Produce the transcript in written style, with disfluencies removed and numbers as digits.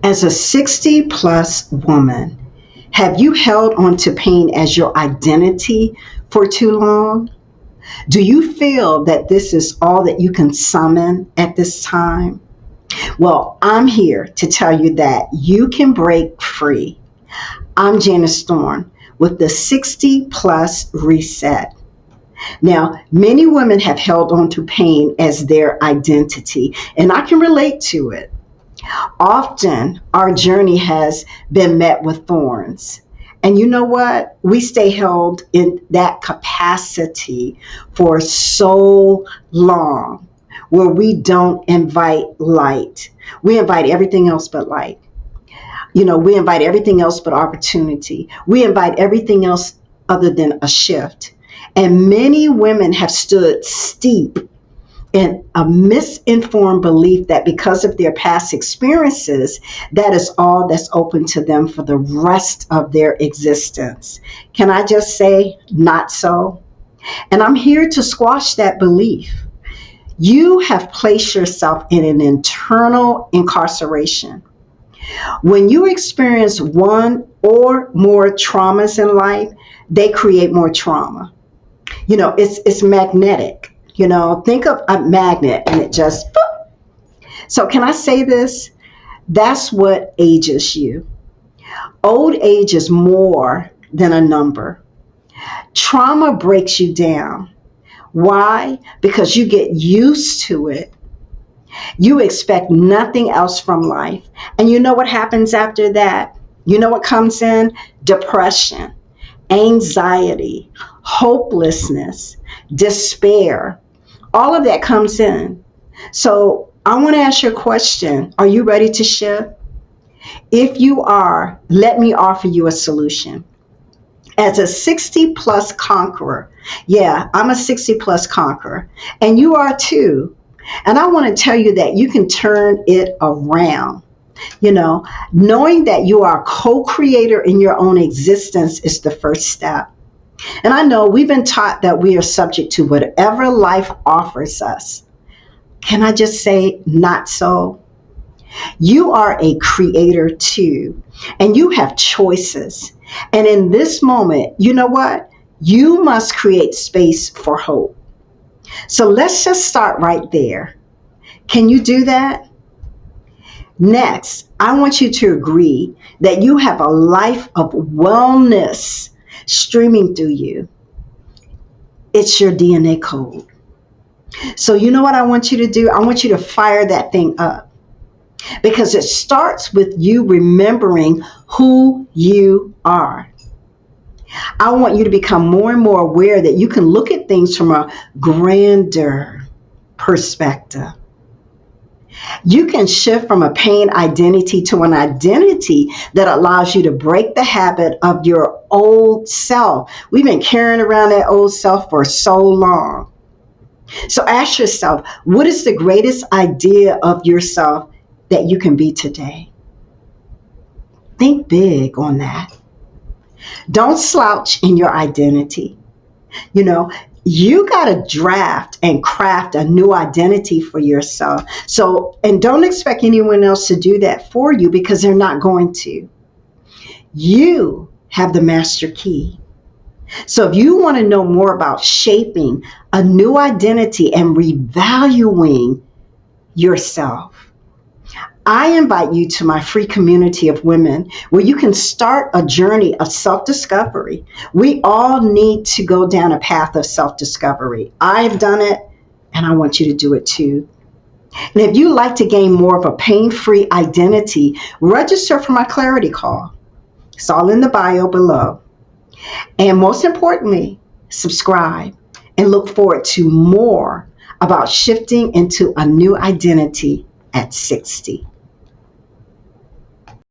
As a 60 plus woman, have you held on to pain as your identity for too long? Do you feel that this is all that you can summon at this time? Well, I'm here to tell you that you can break free. I'm Janice Thorne with the 60 Plus Reset. Now, many women have held on to pain as their identity, and I can relate to it. Often, our journey has been met with thorns. And you know what? We stay held in that capacity for so long where we don't invite light. We invite everything else but light. We invite everything else but opportunity. We invite everything else other than a shift. And many women have stood steep in a misinformed belief that because of their past experiences, that is all that's open to them for the rest of their existence. Can I just say, not so? And I'm here to squash that belief. You have placed yourself in an internal incarceration. When you experience one or more traumas in life, they create more trauma. It's magnetic. Think of a magnet and it just, boop. So can I say this? That's what ages you. Old age is more than a number. Trauma breaks you down. Why? Because you get used to it. You expect nothing else from life. And you know what happens after that? You know what comes in? Depression, anxiety, hopelessness, despair. All of that comes in. So I want to ask you a question. Are you ready to shift? If you are, let me offer you a solution. As a 60 plus conqueror, yeah, I'm a 60 plus conqueror, and you are too. And I want to tell you that you can turn it around. Knowing that you are a co-creator in your own existence is the first step. And I know we've been taught that we are subject to whatever life offers us. Can I just say, not so? You are a creator too, and you have choices. And in this moment, you know what? You must create space for hope. So let's just start right there. Can you do that? Next, I want you to agree that you have a life of wellness streaming through you. It's your DNA code. So you know what I want you to do? I want you to fire that thing up, because it starts with you remembering who you are. I want you to become more and more aware that you can look at things from a grander perspective. You can shift from a pain identity to an identity that allows you to break the habit of your old self. We've been carrying around that old self for so long. So ask yourself, what is the greatest idea of yourself that you can be today? Think big on that. Don't slouch in your identity. You got to draft and craft a new identity for yourself. And don't expect anyone else to do that for you, because they're not going to. You have the master key. So if you want to know more about shaping a new identity and revaluing yourself, I invite you to my free community of women where you can start a journey of self-discovery. We all need to go down a path of self-discovery. I've done it, and I want you to do it too. And if you'd like to gain more of a pain-free identity, register for my clarity call. It's all in the bio below. And most importantly, subscribe and look forward to more about shifting into a new identity at 60.